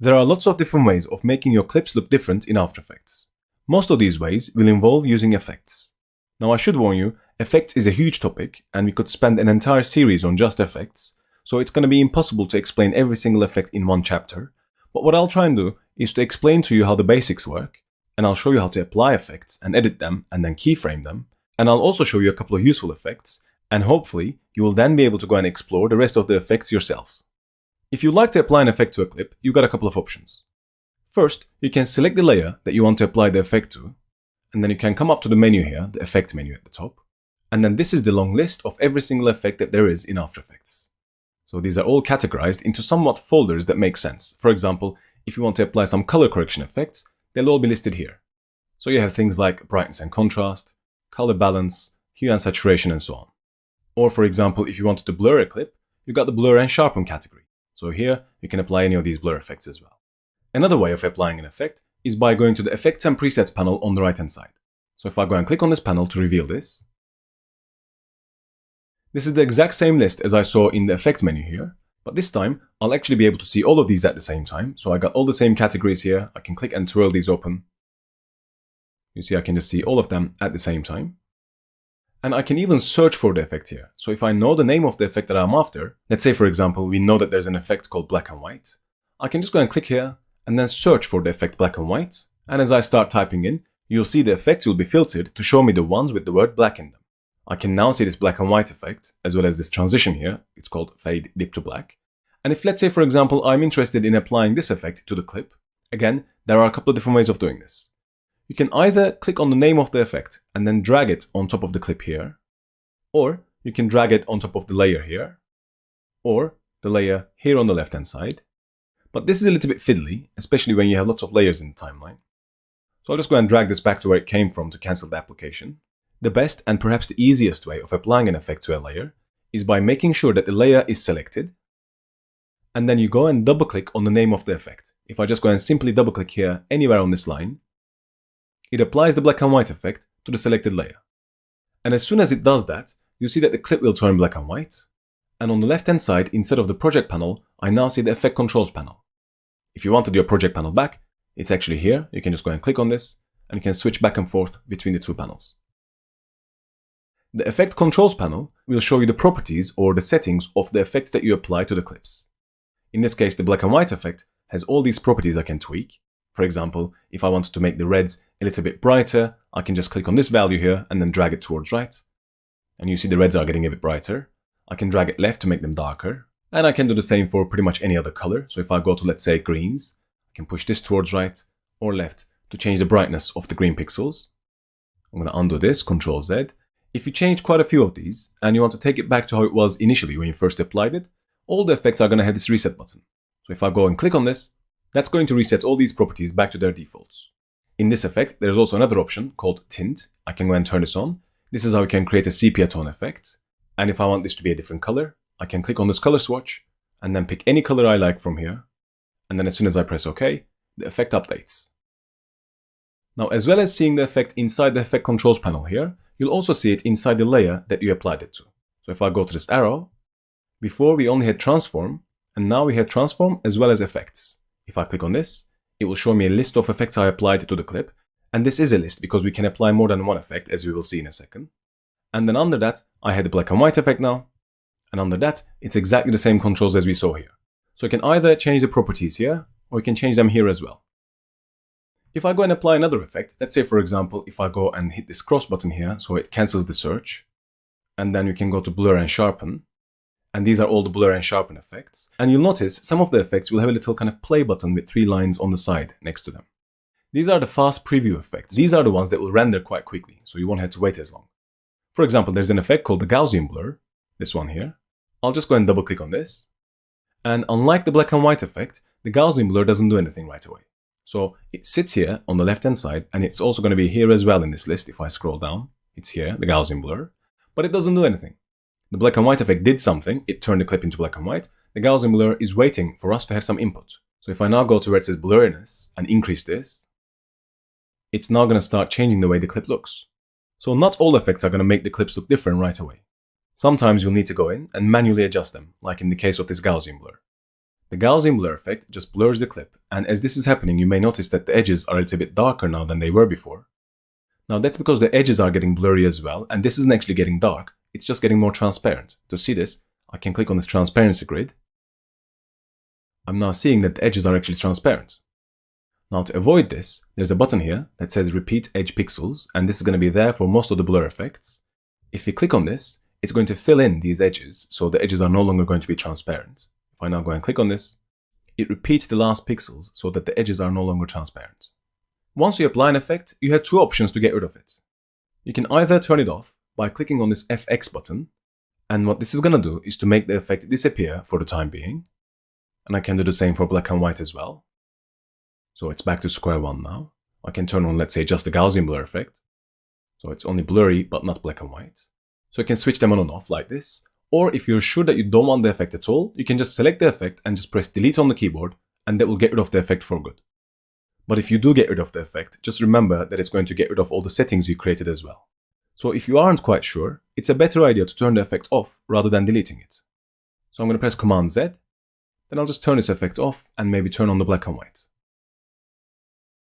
There are lots of different ways of making your clips look different in After Effects. Most of these ways will involve using effects. Now I should warn you, effects is a huge topic and we could spend an entire series on just effects, so it's going to be impossible to explain every single effect in one chapter. But what I'll try and do is to explain to you how the basics work, and I'll show you how to apply effects and edit them and then keyframe them, and I'll also show you a couple of useful effects, and hopefully you will then be able to go and explore the rest of the effects yourselves. If you'd like to apply an effect to a clip, you've got a couple of options. First, you can select the layer that you want to apply the effect to, and then you can come up to the menu here, the effect menu at the top, and then this is the long list of every single effect that there is in After Effects. So these are all categorized into somewhat folders that make sense. For example, if you want to apply some color correction effects, they'll all be listed here. So you have things like brightness and contrast, color balance, hue and saturation, and so on. Or for example, if you wanted to blur a clip, you've got the blur and sharpen category. So here, you can apply any of these blur effects as well. Another way of applying an effect is by going to the Effects and Presets panel on the right hand side. So if I go and click on this panel to reveal this, this is the exact same list as I saw in the Effects menu here, but this time, I'll actually be able to see all of these at the same time. So I got all the same categories here. I can click and twirl these open. You see, I can just see all of them at the same time. And I can even search for the effect here. So if I know the name of the effect that I'm after, let's say for example, we know that there's an effect called black and white. I can just go and click here and then search for the effect black and white. And as I start typing in, you'll see the effects will be filtered to show me the ones with the word black in them. I can now see this black and white effect, as well as this transition here. It's called fade dip to black. And if let's say for example, I'm interested in applying this effect to the clip, again, there are a couple of different ways of doing this. You can either click on the name of the effect and then drag it on top of the clip here, or you can drag it on top of the layer here, or the layer here on the left hand side. But this is a little bit fiddly, especially when you have lots of layers in the timeline. So I'll just go and drag this back to where it came from to cancel the application. The best and perhaps the easiest way of applying an effect to a layer is by making sure that the layer is selected, and then you go and double click on the name of the effect. If I just go and simply double click here anywhere on this line, it applies the black and white effect to the selected layer. And as soon as it does that, you see that the clip will turn black and white. And on the left hand side, instead of the project panel, I now see the effect controls panel. If you wanted your project panel back, it's actually here. You can just go and click on this, and you can switch back and forth between the two panels. The effect controls panel will show you the properties or the settings of the effects that you apply to the clips. In this case, the black and white effect has all these properties I can tweak. For example, if I wanted to make the reds a little bit brighter, I can just click on this value here and then drag it towards right. And you see the reds are getting a bit brighter. I can drag it left to make them darker. And I can do the same for pretty much any other color. So if I go to, let's say, greens, I can push this towards right or left to change the brightness of the green pixels. I'm going to undo this, Ctrl Z. If you changed quite a few of these and you want to take it back to how it was initially when you first applied it, all the effects are going to have this reset button. So if I go and click on this, that's going to reset all these properties back to their defaults. In this effect, there's also another option called Tint. I can go and turn this on. This is how we can create a sepia tone effect. And if I want this to be a different color, I can click on this color swatch and then pick any color I like from here. And then as soon as I press OK, the effect updates. Now, as well as seeing the effect inside the effect controls panel here, you'll also see it inside the layer that you applied it to. So if I go to this arrow, before we only had transform, and now we have transform as well as effects. If I click on this, it will show me a list of effects I applied to the clip. And this is a list because we can apply more than one effect, as we will see in a second. And then under that, I had the black and white effect now. And under that, it's exactly the same controls as we saw here. So you can either change the properties here, or you can change them here as well. If I go and apply another effect, let's say for example, if I go and hit this cross button here, so it cancels the search. And then you can go to blur and sharpen. And these are all the blur and sharpen effects. And you'll notice some of the effects will have a little kind of play button with 3 lines on the side next to them. These are the fast preview effects. These are the ones that will render quite quickly, so you won't have to wait as long. For example, there's an effect called the Gaussian blur, this one here. I'll just go and double click on this. And unlike the black and white effect, the Gaussian blur doesn't do anything right away. So it sits here on the left hand side, and it's also going to be here as well in this list. If I scroll down, it's here, the Gaussian blur, but it doesn't do anything. The black and white effect did something, it turned the clip into black and white. The Gaussian blur is waiting for us to have some input. So if I now go to where it says blurriness and increase this, it's now going to start changing the way the clip looks. So not all effects are going to make the clips look different right away. Sometimes you'll need to go in and manually adjust them, like in the case of this Gaussian blur. The Gaussian blur effect just blurs the clip, and as this is happening, you may notice that the edges are a little bit darker now than they were before. Now that's because the edges are getting blurry as well, and this isn't actually getting dark, it's just getting more transparent. To see this, I can click on this transparency grid. I'm now seeing that the edges are actually transparent. Now to avoid this, there's a button here that says Repeat Edge Pixels, and this is going to be there for most of the blur effects. If you click on this, it's going to fill in these edges, so the edges are no longer going to be transparent. If I now go and click on this, it repeats the last pixels so that the edges are no longer transparent. Once you apply an effect, you have two options to get rid of it. You can either turn it off by clicking on this FX button, and what this is going to do is to make the effect disappear for the time being. And I can do the same for black and white as well. So it's back to square one now. I can turn on, let's say, just the Gaussian blur effect. So it's only blurry but not black and white. So you can switch them on and off like this. Or if you're sure that you don't want the effect at all, you can just select the effect and just press delete on the keyboard, and that will get rid of the effect for good. But if you do get rid of the effect, just remember that it's going to get rid of all the settings you created as well. So if you aren't quite sure, it's a better idea to turn the effect off rather than deleting it. So I'm going to press Command Z, then I'll just turn this effect off and maybe turn on the black and white.